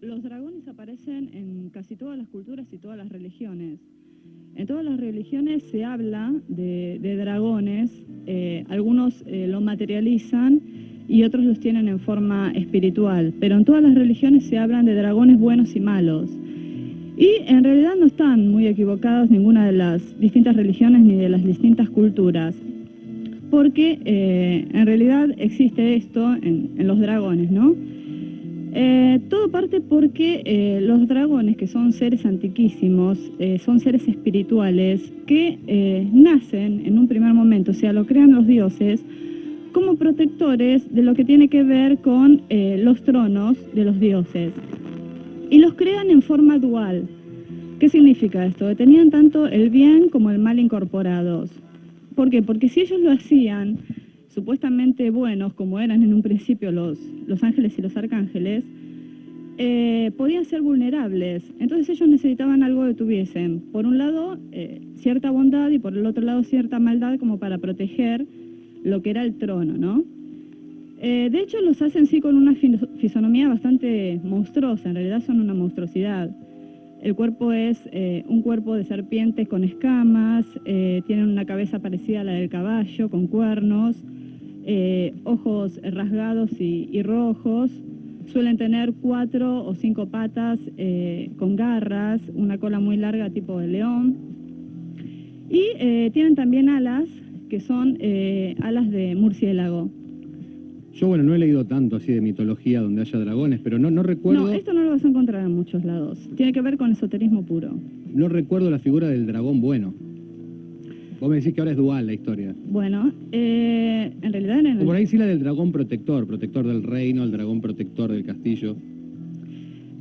Los dragones aparecen en casi todas las culturas y todas las religiones. En todas las religiones se habla de dragones, algunos lo materializan y otros los tienen en forma espiritual, pero en todas las religiones se hablan de dragones buenos y malos. Y en realidad no están muy equivocados ninguna de las distintas religiones ni de las distintas culturas, porque en realidad existe esto en los dragones, ¿no? Todo parte porque los dragones, que son seres antiquísimos, son seres espirituales que nacen en un primer momento, o sea, lo crean los dioses, como protectores de lo que tiene que ver con los tronos de los dioses. Y los crean en forma dual. ¿Qué significa esto? Que tenían tanto el bien como el mal incorporados. ¿Por qué? Porque si ellos lo hacían supuestamente buenos, como eran en un principio los ángeles y los arcángeles, podían ser vulnerables. Entonces ellos necesitaban algo que tuviesen, por un lado, cierta bondad y por el otro lado cierta maldad como para proteger lo que era el trono, ¿no? De hecho los hacen sí con una fisonomía bastante monstruosa, en realidad son una monstruosidad. El cuerpo es un cuerpo de serpiente con escamas, tienen una cabeza parecida a la del caballo, con cuernos, ojos rasgados y rojos, suelen tener 4 o 5 patas con garras, una cola muy larga tipo de león, y tienen también alas, que son alas de murciélago. Yo, bueno, no he leído tanto así de mitología donde haya dragones, pero no recuerdo... No, esto no lo vas a encontrar en muchos lados. Tiene que ver con esoterismo puro. No recuerdo la figura del dragón bueno. Vos me decís que ahora es dual la historia. Bueno, en realidad... O por ahí sí la del dragón protector, protector del reino, el dragón protector del castillo.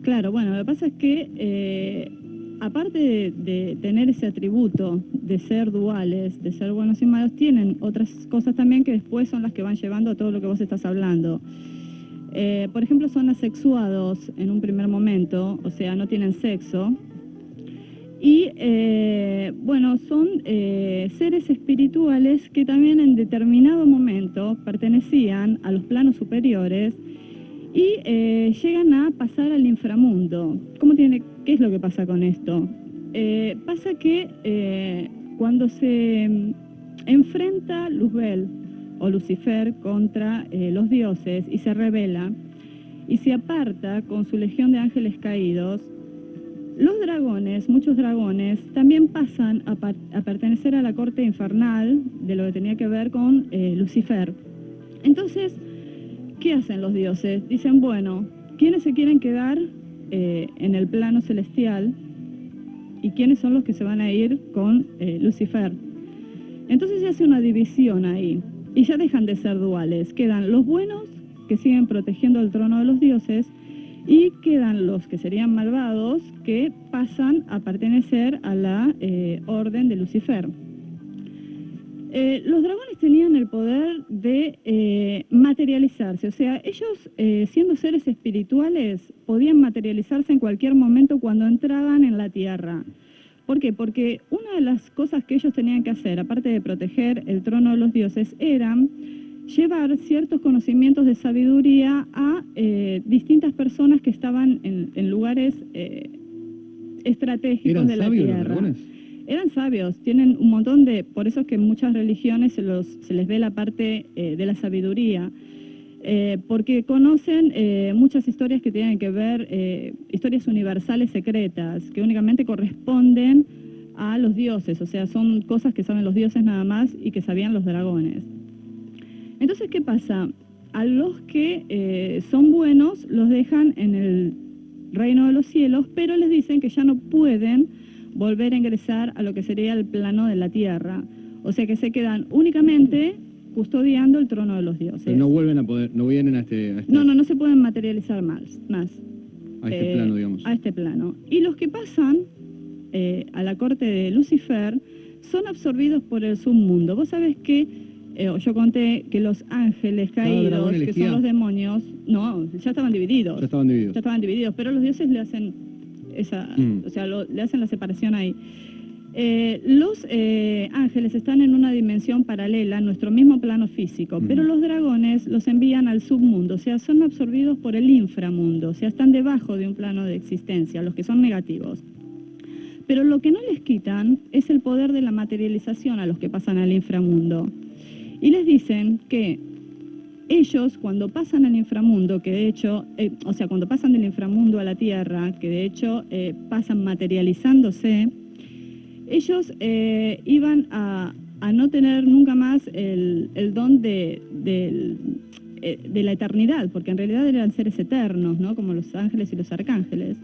Claro, bueno, lo que pasa es que, aparte de tener ese atributo de ser duales, de ser buenos y malos, tienen otras cosas también que después son las que van llevando a todo lo que vos estás hablando. Por ejemplo, son asexuados en un primer momento, o sea, no tienen sexo. Y, bueno, son seres espirituales que también en determinado momento pertenecían a los planos superiores y llegan a pasar al inframundo. ¿Qué es lo que pasa con esto? Pasa que cuando se enfrenta Luzbel o Lucifer contra los dioses y se rebela y se aparta con su legión de ángeles caídos, los dragones, muchos dragones, también pasan a pertenecer a la corte infernal de lo que tenía que ver con Lucifer. Entonces, ¿qué hacen los dioses? Dicen, bueno, ¿quiénes se quieren quedar en el plano celestial y quiénes son los que se van a ir con Lucifer? Entonces se hace una división ahí y ya dejan de ser duales. Quedan los buenos que siguen protegiendo el trono de los dioses y quedan los que serían malvados que pasan a pertenecer a la orden de Lucifer. Los dragones tenían el poder de materializarse, o sea, ellos siendo seres espirituales podían materializarse en cualquier momento cuando entraban en la tierra. ¿Por qué? Porque una de las cosas que ellos tenían que hacer, aparte de proteger el trono de los dioses, eran llevar ciertos conocimientos de sabiduría a distintas personas que estaban en lugares estratégicos de la tierra. ¿Eran sabios los dragones? Eran sabios, tienen un montón de... Por eso es que en muchas religiones se les ve la parte de la sabiduría, porque conocen muchas historias que tienen que ver, historias universales secretas, que únicamente corresponden a los dioses, o sea, son cosas que saben los dioses nada más y que sabían los dragones. Entonces, ¿qué pasa? A los que son buenos los dejan en el reino de los cielos, pero les dicen que ya no pueden volver a ingresar a lo que sería el plano de la tierra. O sea que se quedan únicamente custodiando el trono de los dioses. Pero no vuelven a poder, no vienen a este... No se pueden materializar más. A este plano, digamos. A este plano. Y los que pasan a la corte de Lucifer son absorbidos por el submundo. Vos sabés que, yo conté que los ángeles caídos, que son los demonios, no, ya estaban divididos. Ya estaban divididos. Ya estaban divididos, pero los dioses le hacen esa, o sea, le hacen la separación ahí. Los ángeles están en una dimensión paralela a nuestro mismo plano físico, pero los dragones los envían al submundo, o sea, son absorbidos por el inframundo, o sea, están debajo de un plano de existencia, los que son negativos. Pero lo que no les quitan es el poder de la materialización a los que pasan al inframundo. Y les dicen que ellos, cuando pasan al inframundo, que de hecho, o sea, cuando pasan del inframundo a la tierra, que de hecho pasan materializándose, ellos iban a no tener nunca más el don de la eternidad, porque en realidad eran seres eternos, ¿no? Como los ángeles y los arcángeles.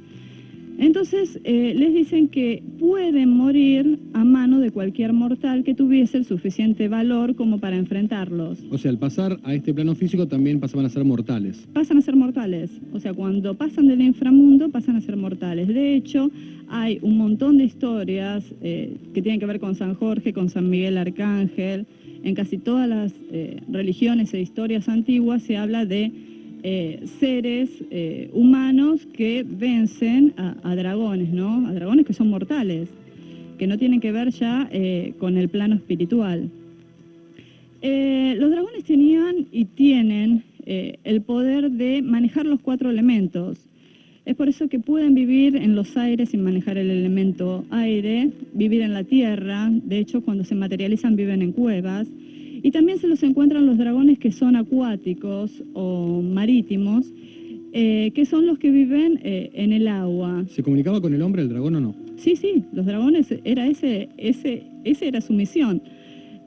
Entonces les dicen que pueden morir a mano de cualquier mortal que tuviese el suficiente valor como para enfrentarlos. O sea, al pasar a este plano físico también pasaban a ser mortales. Pasan a ser mortales, o sea, cuando pasan del inframundo pasan a ser mortales. De hecho, hay un montón de historias que tienen que ver con San Jorge, con San Miguel Arcángel. En casi todas las religiones e historias antiguas se habla de seres humanos que vencen a dragones, ¿no? A dragones que son mortales, que no tienen que ver ya con el plano espiritual. Los dragones tenían y tienen el poder de manejar los 4 elementos. Es por eso que pueden vivir en los aires sin manejar el elemento aire, vivir en la tierra, de hecho cuando se materializan viven en cuevas, y también se los encuentran los dragones que son acuáticos o marítimos, que son los que viven en el agua. ¿Se comunicaba con el hombre el dragón o no? Sí, los dragones, esa era su misión.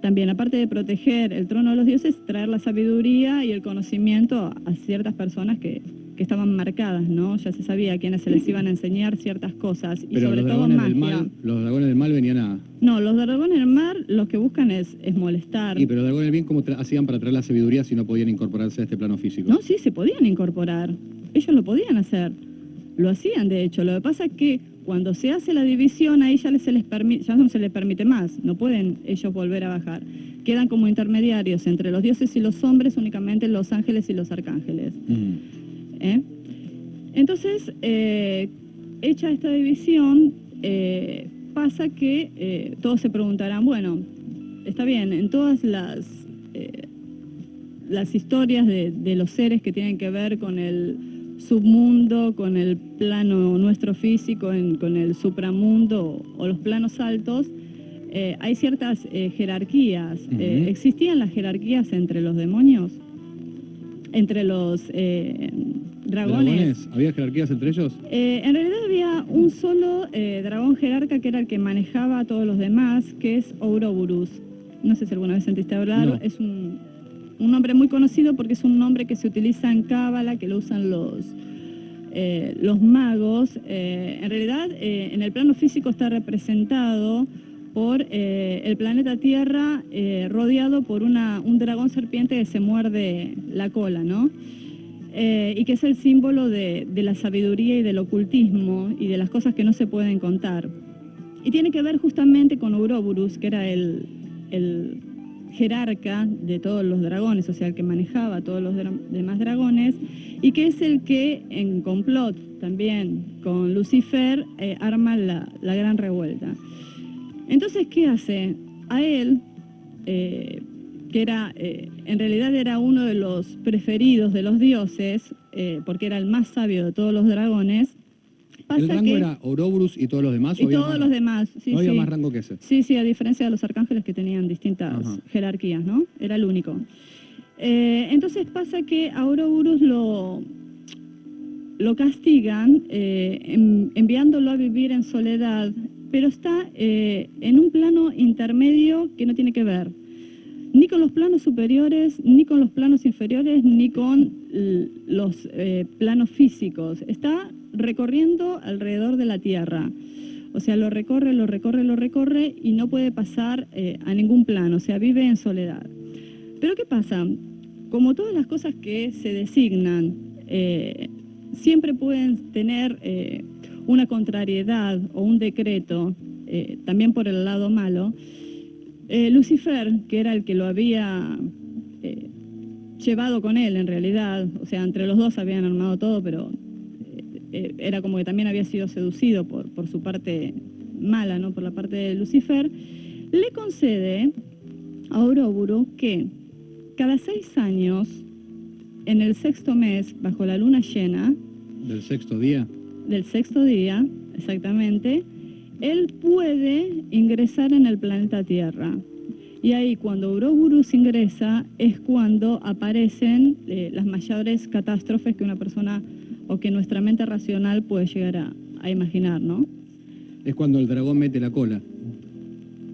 También, aparte de proteger el trono de los dioses, traer la sabiduría y el conocimiento a ciertas personas que estaban marcadas, ¿no? Ya se sabía a quiénes se les iban a enseñar ciertas cosas, y pero sobre los todo dragones magia. Los dragones del mal venían a... No, los dragones del mar lo que buscan es molestar. Y pero los dragones del bien, ¿cómo hacían para traer la sabiduría si no podían incorporarse a este plano físico? No, sí, se podían incorporar. Ellos lo podían hacer. Lo hacían, de hecho. Lo que pasa es que cuando se hace la división, ahí ya no se les permite más. No pueden ellos volver a bajar. Quedan como intermediarios entre los dioses y los hombres únicamente los ángeles y los arcángeles. Entonces, hecha esta división, pasa que todos se preguntarán, bueno, está bien, en todas las historias de los seres que tienen que ver con el submundo, con el plano nuestro físico, con el supramundo o los planos altos, hay ciertas jerarquías. ¿Existían las jerarquías entre los demonios? ¿Entre los dragones? ¿Había jerarquías entre ellos? En realidad había un solo dragón jerarca que era el que manejaba a todos los demás, que es Ouroboros. No sé si alguna vez sentiste hablar. No. Es un nombre muy conocido porque es un nombre que se utiliza en Cábala, que lo usan los magos. En realidad, en el plano físico está representado por el planeta Tierra, rodeado por un dragón serpiente que se muerde la cola, ¿no? Y que es el símbolo de la sabiduría y del ocultismo y de las cosas que no se pueden contar. Y tiene que ver justamente con Ouroboros, que era el jerarca de todos los dragones, o sea, el que manejaba a todos los demás dragones, y que es el que, en complot también con Lucifer, arma la gran revuelta. Entonces, ¿qué hace? A él, que era, en realidad era uno de los preferidos de los dioses, porque era el más sabio de todos los dragones. ¿El rango era Ouroboros y todos los demás? Y todos los demás, sí. ¿No había más rango que ese? Sí, a diferencia de los arcángeles que tenían distintas jerarquías, ¿no? Era el único. Entonces pasa que a Ouroboros lo castigan enviándolo a vivir en soledad, pero está en un plano intermedio que no tiene que ver ni con los planos superiores, ni con los planos inferiores, ni con los planos físicos. Está recorriendo alrededor de la Tierra. O sea, lo recorre y no puede pasar a ningún plano, o sea, vive en soledad. Pero ¿qué pasa? Como todas las cosas que se designan, siempre pueden tener una contrariedad o un decreto, también por el lado malo. Lucifer, que era el que lo había llevado con él en realidad, o sea, entre los dos habían armado todo, pero era como que también había sido seducido por su parte mala, ¿no? Por la parte de Lucifer, le concede a Oróboro que cada 6 años, en el 6º mes, bajo la luna llena, ¿Del 6º día? del 6º día, exactamente, él puede ingresar en el planeta Tierra. Y ahí cuando Ouroboros ingresa es cuando aparecen las mayores catástrofes que una persona o que nuestra mente racional puede llegar a imaginar, ¿no? Es cuando el dragón mete la cola.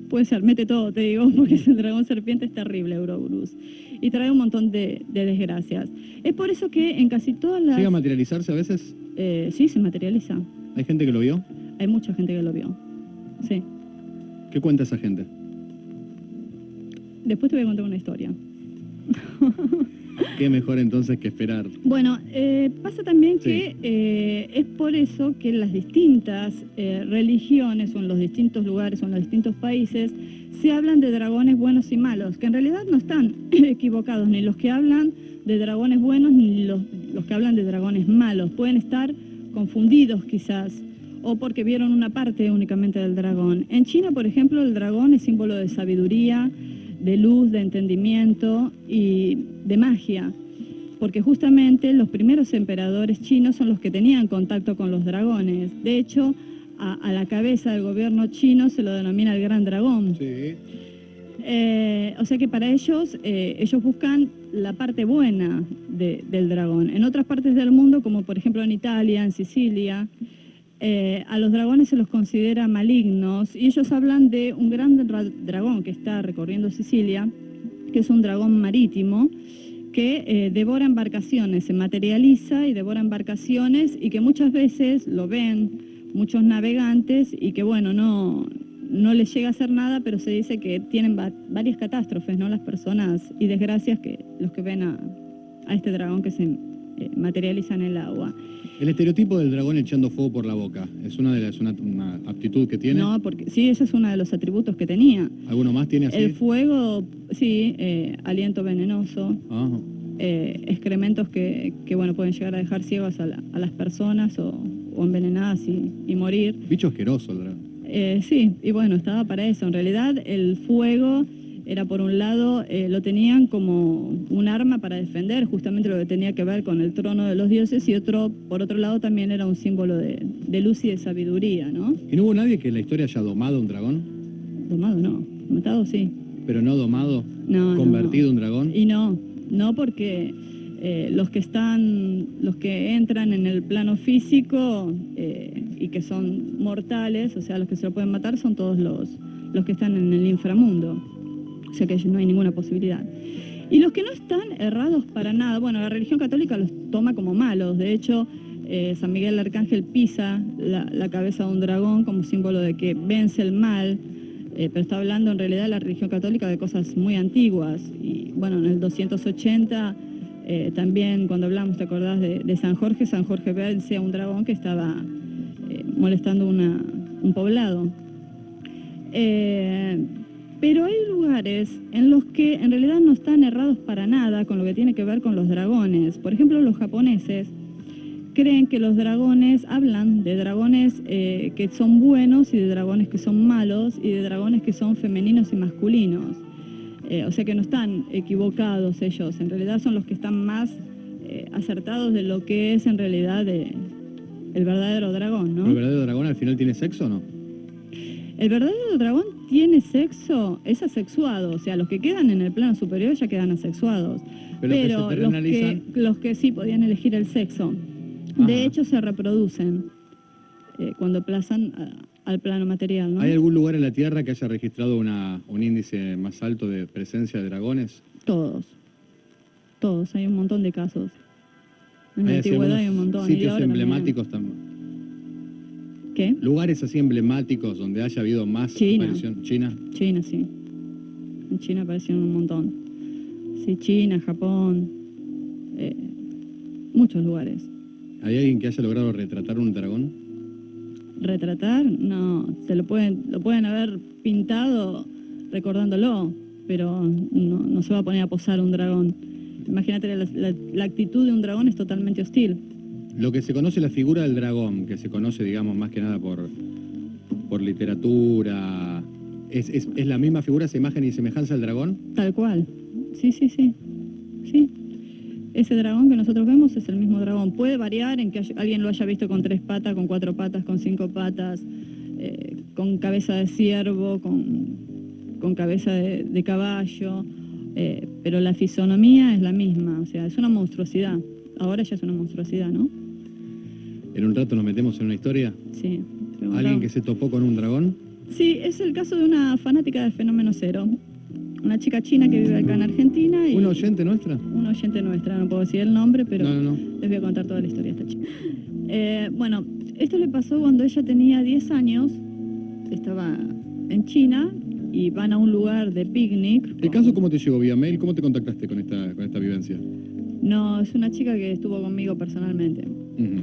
Puede ser, mete todo, te digo, porque el dragón serpiente es terrible, Ouroboros. Y trae un montón de desgracias. Es por eso que en casi todas las... ¿Llega a materializarse a veces? Sí, se materializa. ¿Hay gente que lo vio? Hay mucha gente que lo vio. Sí. ¿Qué cuenta esa gente? Después te voy a contar una historia. ¿Qué mejor entonces que esperar? Bueno, pasa también Sí. que es por eso que en las distintas religiones o en los distintos lugares o en los distintos países se hablan de dragones buenos y malos, que en realidad no están equivocados, ni los que hablan de dragones buenos ni los que hablan de dragones malos. Pueden estar confundidos quizás, o porque vieron una parte únicamente del dragón. En China, por ejemplo, el dragón es símbolo de sabiduría, de luz, de entendimiento y de magia, porque justamente los primeros emperadores chinos son los que tenían contacto con los dragones. De hecho, a la cabeza del gobierno chino se lo denomina el Gran Dragón. Sí. O sea que para ellos, ellos buscan la parte buena del dragón. En otras partes del mundo, como por ejemplo en Italia, en Sicilia, a los dragones se los considera malignos y ellos hablan de un gran dragón que está recorriendo Sicilia, que es un dragón marítimo que devora embarcaciones, se materializa y devora embarcaciones y que muchas veces lo ven muchos navegantes y que bueno, no les llega a hacer nada, pero se dice que tienen varias catástrofes, ¿no? Las personas y desgracias que los que ven a este dragón que se materializa en el agua. El estereotipo del dragón echando fuego por la boca, ¿es una aptitud que tiene? No, porque sí, ese es uno de los atributos que tenía. ¿Alguno más tiene así? El fuego, sí, aliento venenoso, Ajá. excrementos que bueno, pueden llegar a dejar ciegos a las personas o envenenadas y morir. Bicho asqueroso el dragón. Sí, y bueno, estaba para eso. En realidad el fuego era por un lado, lo tenían como un arma para defender justamente lo que tenía que ver con el trono de los dioses y por otro lado también era un símbolo de luz y de sabiduría, ¿no? ¿Y no hubo nadie que en la historia haya domado un dragón? Domado no, matado sí. ¿Pero no domado? No, ¿Convertido no. un dragón? Y no porque los que entran en el plano físico y que son mortales, o sea, los que se lo pueden matar son todos los que están en el inframundo. O sea que no hay ninguna posibilidad. Y los que no están errados para nada, bueno, la religión católica los toma como malos. De hecho, San Miguel el Arcángel pisa la cabeza de un dragón como símbolo de que vence el mal, pero está hablando en realidad la religión católica de cosas muy antiguas. Y bueno, en el 280 también cuando hablamos, ¿te acordás de San Jorge vence a un dragón que estaba molestando un poblado. Pero hay lugares en los que en realidad no están errados para nada con lo que tiene que ver con los dragones. Por ejemplo, los japoneses creen que los dragones, hablan de dragones que son buenos y de dragones que son malos y de dragones que son femeninos y masculinos. O sea que no están equivocados ellos, en realidad son los que están más acertados de lo que es en realidad el verdadero dragón, ¿no? ¿El verdadero dragón al final tiene sexo o no? El verdadero dragón tiene sexo, es asexuado, o sea, los que quedan en el plano superior ya quedan asexuados. Pero los que sí podían elegir el sexo, Ajá. de hecho se reproducen cuando pasan al plano material, ¿no? ¿Hay algún lugar en la Tierra que haya registrado un índice más alto de presencia de dragones? Todos, hay un montón de casos. En la ¿Hay antigüedad hay un montón. Y sitios ahora emblemáticos también? ¿Qué? ¿Lugares así emblemáticos donde haya habido más aparición? ¿China? China, sí. En China aparecieron un montón. Sí, China, Japón, muchos lugares. ¿Hay alguien que haya logrado retratar un dragón? ¿Retratar? No, lo pueden haber pintado recordándolo, pero no se va a poner a posar un dragón. Imagínate, la actitud de un dragón es totalmente hostil. Lo que se conoce la figura del dragón, que se conoce, digamos, más que nada por literatura. ¿Es la misma figura, esa imagen y semejanza al dragón? Tal cual. Sí, sí, sí. Sí. Ese dragón que nosotros vemos es el mismo dragón. Puede variar en que alguien lo haya visto con 3 patas, con 4 patas, con 5 patas, con cabeza de ciervo, con cabeza de caballo, pero la fisonomía es la misma, o sea, es una monstruosidad. Ahora ya es una monstruosidad, ¿no? En un rato nos metemos en una historia. Sí. ¿Alguien que se topó con un dragón? Sí, es el caso de una fanática de Fenómeno Cero. Una chica china que vive acá en Argentina. ¿Una oyente nuestra? Una oyente nuestra, no puedo decir el nombre, pero No. les voy a contar toda la historia de esta chica. Bueno, esto le pasó cuando ella tenía 10 años, estaba en China y van a un lugar de picnic. ¿El caso cómo te llegó? ¿Vía mail? ¿Cómo te contactaste con esta vivencia? No, es una chica que estuvo conmigo personalmente.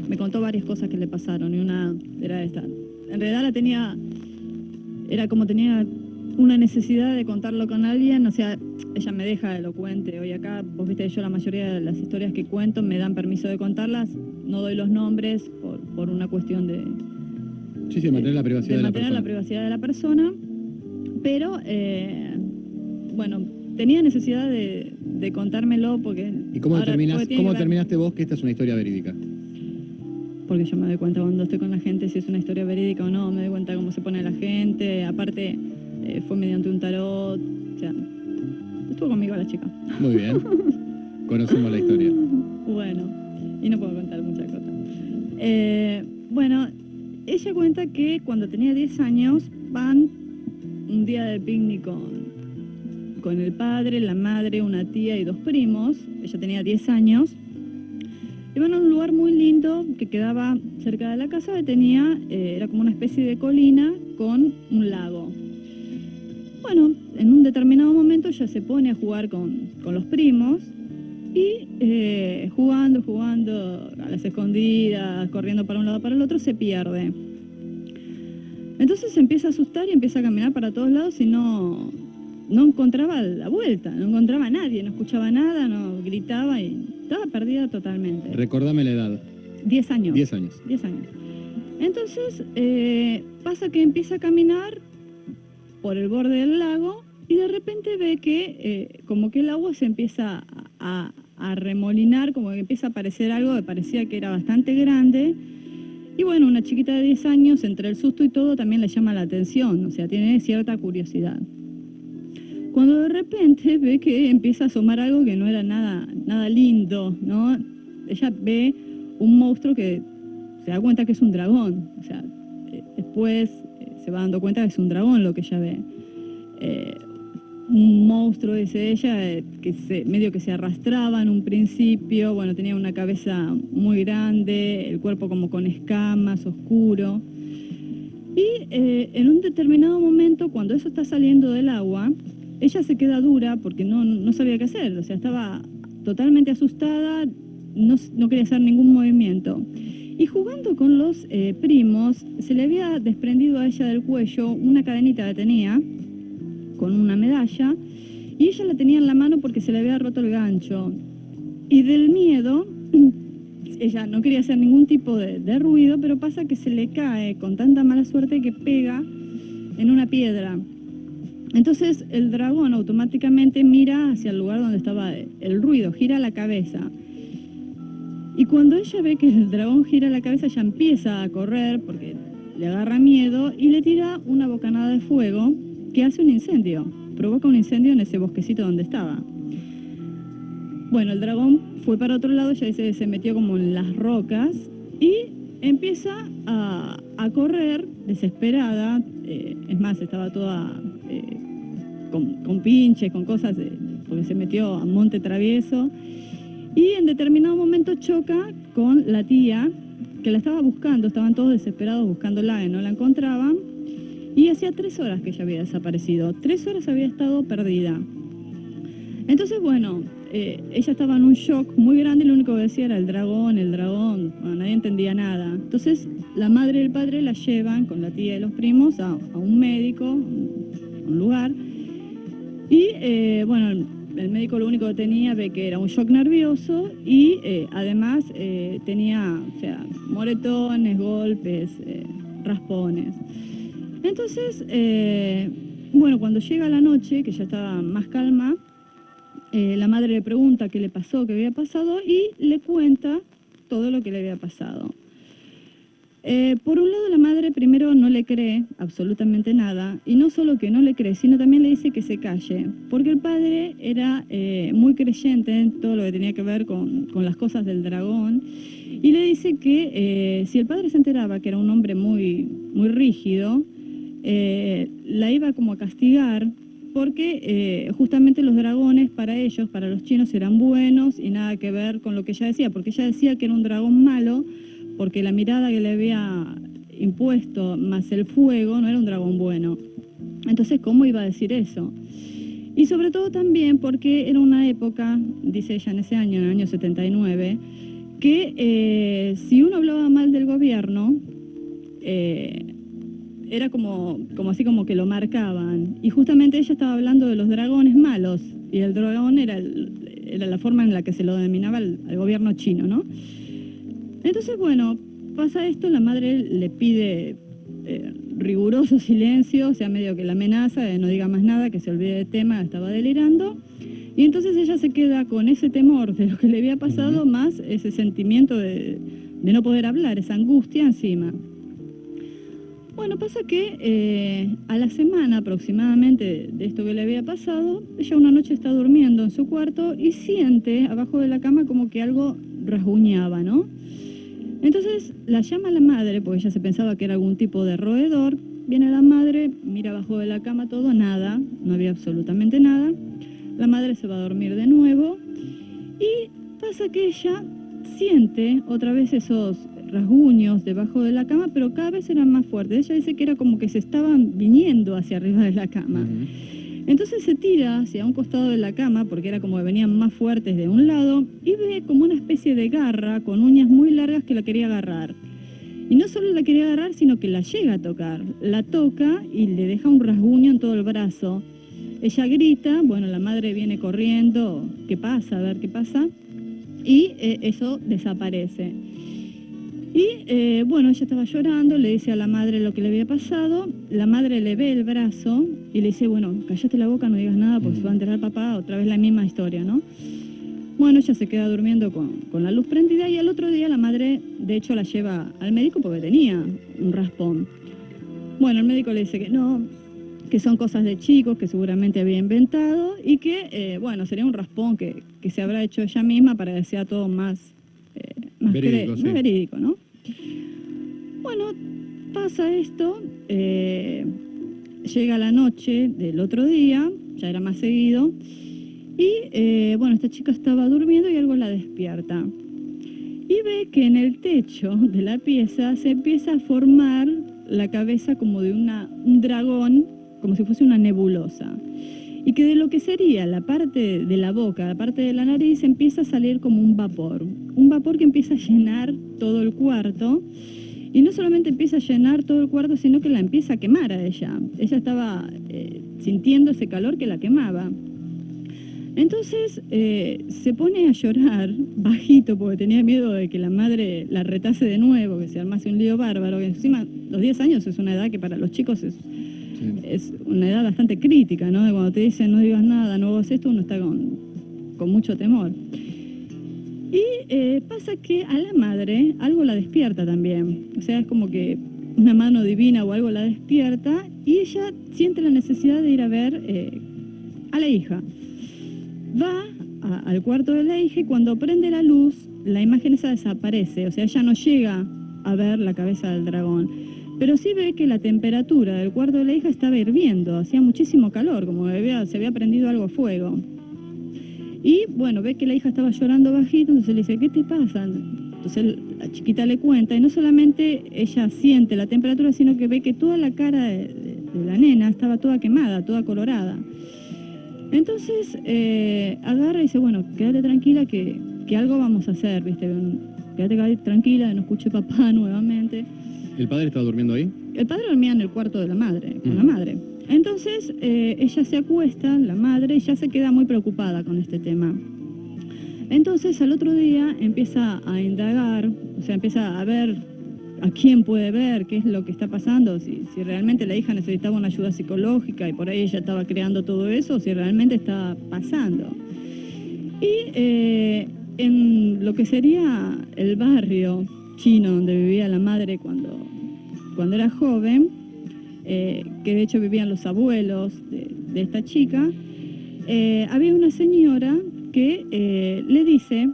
Me contó varias cosas que le pasaron y una era esta. En realidad era como tenía una necesidad de contarlo con alguien, o sea, ella me deja elocuente hoy acá, vos viste, yo la mayoría de las historias que cuento me dan permiso de contarlas, no doy los nombres por una cuestión de... Sí, mantener la privacidad de la persona. Mantener la privacidad de la persona, pero, bueno, tenía necesidad de contármelo porque... ¿Y cómo determinaste vos que esta es una historia verídica? Porque yo me doy cuenta cuando estoy con la gente si es una historia verídica o no, me doy cuenta cómo se pone la gente, aparte... fue mediante un tarot, o sea, estuvo conmigo la chica. Muy bien, conocemos la historia. Bueno, y no puedo contar muchas cosas. Bueno, ella cuenta que cuando tenía 10 años van un día de picnic con el padre, la madre, una tía y 2 primos. Ella tenía 10 años. Iban a un lugar muy lindo que quedaba cerca de la casa que tenía, era como una especie de colina con un lago. Bueno, en un determinado momento ella se pone a jugar con los primos y jugando a las escondidas, corriendo para un lado para el otro, se pierde. Entonces se empieza a asustar y empieza a caminar para todos lados y no encontraba la vuelta, no encontraba a nadie, no escuchaba nada, no gritaba y estaba perdida totalmente. Recordame la edad. 10 años. 10 años. 10 años. Entonces pasa que empieza a caminar por el borde del lago y de repente ve que como que el agua se empieza a remolinar, como que empieza a aparecer algo que parecía que era bastante grande. Y bueno, una chiquita de 10 años, entre el susto y todo, también le llama la atención, o sea, tiene cierta curiosidad. Cuando de repente ve que empieza a asomar algo que no era nada lindo, ¿no? Ella ve un monstruo que se da cuenta que es un dragón, o sea, después se va dando cuenta que es un dragón lo que ella ve. Un monstruo, dice ella, que medio que se arrastraba en un principio, bueno, tenía una cabeza muy grande, el cuerpo como con escamas, oscuro. Y en un determinado momento, cuando eso está saliendo del agua, ella se queda dura porque no sabía qué hacer, o sea, estaba totalmente asustada, no quería hacer ningún movimiento. Y jugando con los primos, se le había desprendido a ella del cuello una cadenita que tenía, con una medalla, y ella la tenía en la mano porque se le había roto el gancho. Y del miedo, ella no quería hacer ningún tipo de ruido, pero pasa que se le cae con tanta mala suerte que pega en una piedra. Entonces el dragón automáticamente mira hacia el lugar donde estaba el ruido, gira la cabeza. Y cuando ella ve que el dragón gira la cabeza, ella empieza a correr porque le agarra miedo y le tira una bocanada de fuego que hace un incendio, provoca un incendio en ese bosquecito donde estaba. Bueno, el dragón fue para otro lado, ella dice que se metió como en las rocas y empieza a correr desesperada, es más, estaba toda con pinches, con cosas, porque se metió a monte travieso. Y en determinado momento choca con la tía, que la estaba buscando, estaban todos desesperados buscándola y no la encontraban. Y hacía 3 horas que ella había desaparecido, 3 horas había estado perdida. Entonces, bueno, ella estaba en un shock muy grande y lo único que decía era el dragón, bueno, nadie entendía nada. Entonces, la madre y el padre la llevan con la tía y los primos a un médico, un lugar. Y, bueno, el médico lo único que tenía, ve que era un shock nervioso y además tenía, o sea, moretones, golpes, raspones. Entonces, bueno, cuando llega la noche, que ya estaba más calma, la madre le pregunta qué le pasó, qué había pasado, y le cuenta todo lo que le había pasado. Por un lado, la madre primero no le cree absolutamente nada, y no solo que no le cree, sino también le dice que se calle, porque el padre era muy creyente en todo lo que tenía que ver con las cosas del dragón, y le dice que si el padre se enteraba que era un hombre muy, muy rígido, la iba como a castigar, porque justamente los dragones para ellos, para los chinos, eran buenos y nada que ver con lo que ella decía, porque ella decía que era un dragón malo, porque la mirada que le había impuesto más el fuego no era un dragón bueno. Entonces, ¿cómo iba a decir eso? Y sobre todo también porque era una época, dice ella en ese año, en el año 79, que si uno hablaba mal del gobierno, era como así como que lo marcaban. Y justamente ella estaba hablando de los dragones malos, y el dragón era la forma en la que se lo denominaba al gobierno chino, ¿no? Entonces, bueno, pasa esto, la madre le pide riguroso silencio, o sea, medio que la amenaza de no diga más nada, que se olvide del tema, estaba delirando. Y entonces ella se queda con ese temor de lo que le había pasado, más ese sentimiento de no poder hablar, esa angustia encima. Bueno, pasa que a la semana aproximadamente de esto que le había pasado, ella una noche está durmiendo en su cuarto y siente abajo de la cama como que algo rasguñaba, ¿no? Entonces la llama a la madre, porque ella se pensaba que era algún tipo de roedor. Viene la madre, mira abajo de la cama todo, nada, no había absolutamente nada. La madre se va a dormir de nuevo y pasa que ella siente otra vez esos rasguños debajo de la cama, pero cada vez eran más fuertes. Ella dice que era como que se estaban viniendo hacia arriba de la cama. Entonces se tira hacia un costado de la cama, porque era como que venían más fuertes de un lado, y ve como una especie de garra con uñas muy largas que la quería agarrar. Y no solo la quería agarrar, sino que la llega a tocar. La toca y le deja un rasguño en todo el brazo. Ella grita, bueno, la madre viene corriendo, ¿qué pasa? A ver qué pasa. Y eso desaparece. Y bueno, ella estaba llorando, le dice a la madre lo que le había pasado, la madre le ve el brazo y le dice, bueno, cállate la boca, no digas nada porque se va a enterar papá, otra vez la misma historia, ¿no? Bueno, ella se queda durmiendo con la luz prendida y al otro día la madre, de hecho, la lleva al médico porque tenía un raspón. Bueno, el médico le dice que no, que son cosas de chicos, que seguramente había inventado y que, bueno, sería un raspón que se habrá hecho ella misma para que sea todo más verídico, sí. más verídico, ¿no? Bueno, pasa esto, llega la noche del otro día, ya era más seguido, y bueno, esta chica estaba durmiendo y algo la despierta. Y ve que en el techo de la pieza se empieza a formar la cabeza como de un dragón, como si fuese una nebulosa. Y que de lo que sería la parte de la boca, la parte de la nariz, empieza a salir como un vapor que empieza a llenar todo el cuarto, y no solamente empieza a llenar todo el cuarto, sino que la empieza a quemar a ella. Ella estaba sintiendo ese calor que la quemaba. Entonces se pone a llorar bajito porque tenía miedo de que la madre la retase de nuevo, que se armase un lío bárbaro, que encima los 10 años es una edad que para los chicos es una edad bastante crítica, ¿no? De cuando te dicen no digas nada, no hagas esto, uno está con mucho temor. Y pasa que a la madre algo la despierta también. O sea, es como que una mano divina o algo la despierta y ella siente la necesidad de ir a ver a la hija. Va al cuarto de la hija y cuando prende la luz, la imagen esa desaparece. O sea, ella no llega a ver la cabeza del dragón. Pero sí ve que la temperatura del cuarto de la hija estaba hirviendo, hacía muchísimo calor, como se había prendido algo a fuego. Y bueno, ve que la hija estaba llorando bajito, entonces le dice, ¿qué te pasa? Entonces la chiquita le cuenta, y no solamente ella siente la temperatura, sino que ve que toda la cara de la nena estaba toda quemada, toda colorada. Entonces agarra y dice, bueno, quédate tranquila que algo vamos a hacer, ¿viste? Quédate tranquila, que no escuche papá nuevamente. ¿El padre estaba durmiendo ahí? El padre dormía en el cuarto de la madre, con la madre. Entonces ella se acuesta, la madre, y ya se queda muy preocupada con este tema. Entonces al otro día empieza a indagar, o sea, empieza a ver a quién puede ver, qué es lo que está pasando, si realmente la hija necesitaba una ayuda psicológica y por ahí ella estaba creando todo eso, o si realmente está pasando. Y en lo que sería el barrio chino donde vivía la madre cuando era joven, que de hecho vivían los abuelos de esta chica, había una señora que le dice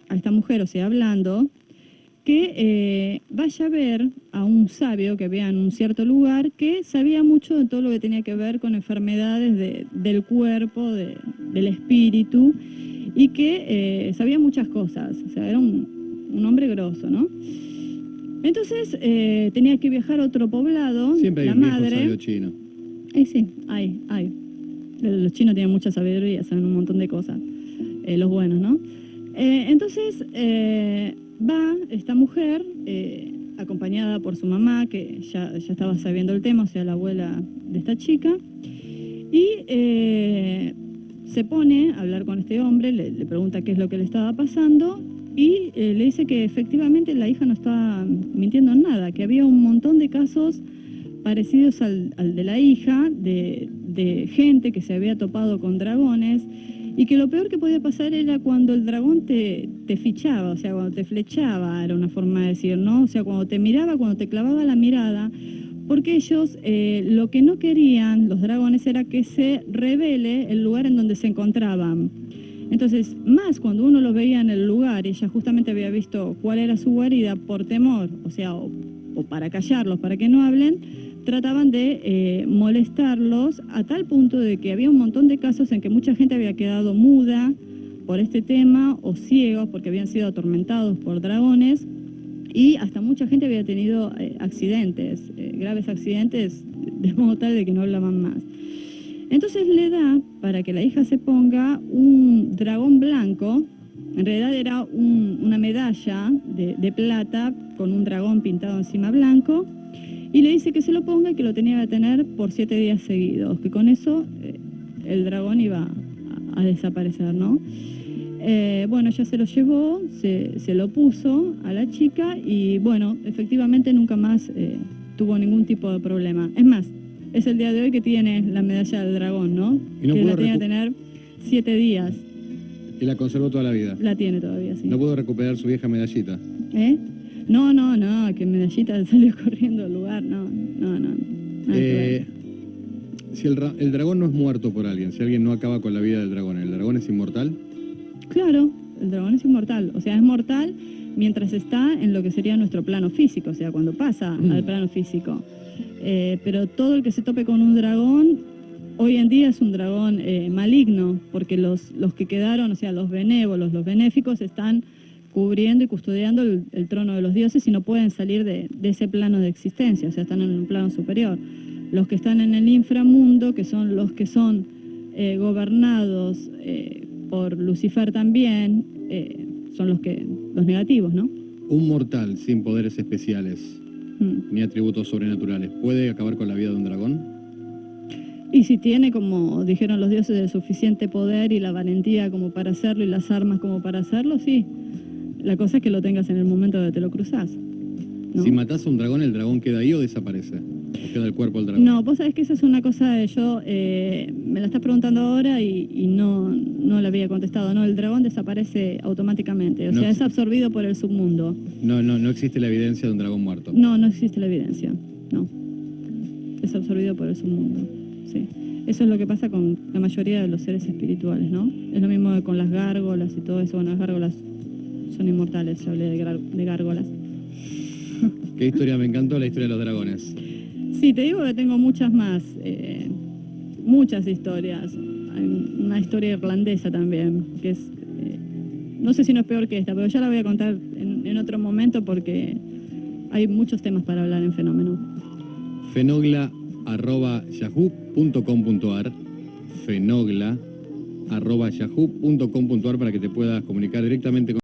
a esta mujer, o sea, hablando, que vaya a ver a un sabio que había en un cierto lugar que sabía mucho de todo lo que tenía que ver con enfermedades del cuerpo, del espíritu, y que sabía muchas cosas, o sea, era un hombre grosso, ¿no? Entonces tenía que viajar a otro poblado, Siempre hay la un viejo madre. sabio chino. Sí, hay. Los chinos tienen mucha sabiduría, saben un montón de cosas, los buenos, ¿no? Entonces va esta mujer, acompañada por su mamá, que ya estaba sabiendo el tema, o sea, la abuela de esta chica, y se pone a hablar con este hombre, le pregunta qué es lo que le estaba pasando, y le dice que efectivamente la hija no estaba mintiendo en nada, que había un montón de casos parecidos al de la hija, de gente que se había topado con dragones, y que lo peor que podía pasar era cuando el dragón te fichaba, o sea, cuando te flechaba, era una forma de decir, ¿no? O sea, cuando te miraba, cuando te clavaba la mirada, porque ellos lo que no querían, los dragones, era que se revele el lugar en donde se encontraban. Entonces, más cuando uno los veía en el lugar, y ella justamente había visto cuál era su guarida por temor, o sea, o para callarlos, para que no hablen, trataban de molestarlos a tal punto de que había un montón de casos en que mucha gente había quedado muda por este tema o ciegos porque habían sido atormentados por dragones, y hasta mucha gente había tenido accidentes, graves accidentes, de modo tal de que no hablaban más. Entonces le da para que la hija se ponga un dragón blanco. En realidad era una medalla de plata con un dragón pintado encima blanco, y le dice que se lo ponga y que lo tenía que tener por 7 días seguidos, que con eso el dragón iba a desaparecer, ¿no? Bueno, ella se lo llevó, se lo puso a la chica y bueno, efectivamente nunca más tuvo ningún tipo de problema. Es más, es el día de hoy que tiene la medalla del dragón, ¿no? Y no que pudo la tenía que tener 7 días. Y la conservó toda la vida. La tiene todavía, sí. No pudo recuperar su vieja medallita. ¿Eh? No, que medallita salió corriendo al lugar, no. Si el dragón no es muerto por alguien, si alguien no acaba con la vida del dragón, ¿el dragón es inmortal? Claro, el dragón es inmortal, o sea, es mortal mientras está en lo que sería nuestro plano físico, o sea, cuando pasa al plano físico. Pero todo el que se tope con un dragón, hoy en día es un dragón maligno, porque los que quedaron, o sea, los benévolos, los benéficos, están cubriendo y custodiando el trono de los dioses y no pueden salir de ese plano de existencia, o sea, están en un plano superior. Los que están en el inframundo, que son los que son gobernados por Lucifer también, son los negativos, ¿no? Un mortal sin poderes especiales ni atributos sobrenaturales, ¿puede acabar con la vida de un dragón? Y si tiene, como dijeron los dioses, el suficiente poder y la valentía como para hacerlo y las armas como para hacerlo, sí. La cosa es que lo tengas en el momento de te lo cruzás, ¿no? Si matás a un dragón, ¿el dragón queda ahí o desaparece? ¿O queda el cuerpo del dragón? No, vos sabés que esa es una cosa de yo, me la estás preguntando ahora y no la había contestado. No, el dragón desaparece automáticamente, o sea, es absorbido por el submundo. No existe la evidencia de un dragón muerto. No existe la evidencia, no. Es absorbido por el submundo, sí. Eso es lo que pasa con la mayoría de los seres espirituales, ¿no? Es lo mismo con las gárgolas y todo eso. Bueno, las gárgolas son inmortales, yo hablé de gárgolas. Qué historia, me encantó la historia de los dragones. Sí, te digo que tengo muchas más, muchas historias. Hay una historia irlandesa también, que es, no sé si no es peor que esta, pero ya la voy a contar en otro momento porque hay muchos temas para hablar en Fenómeno. Fenogla@yahoo.com.ar, Fenogla@yahoo.com.ar, para que te puedas comunicar directamente con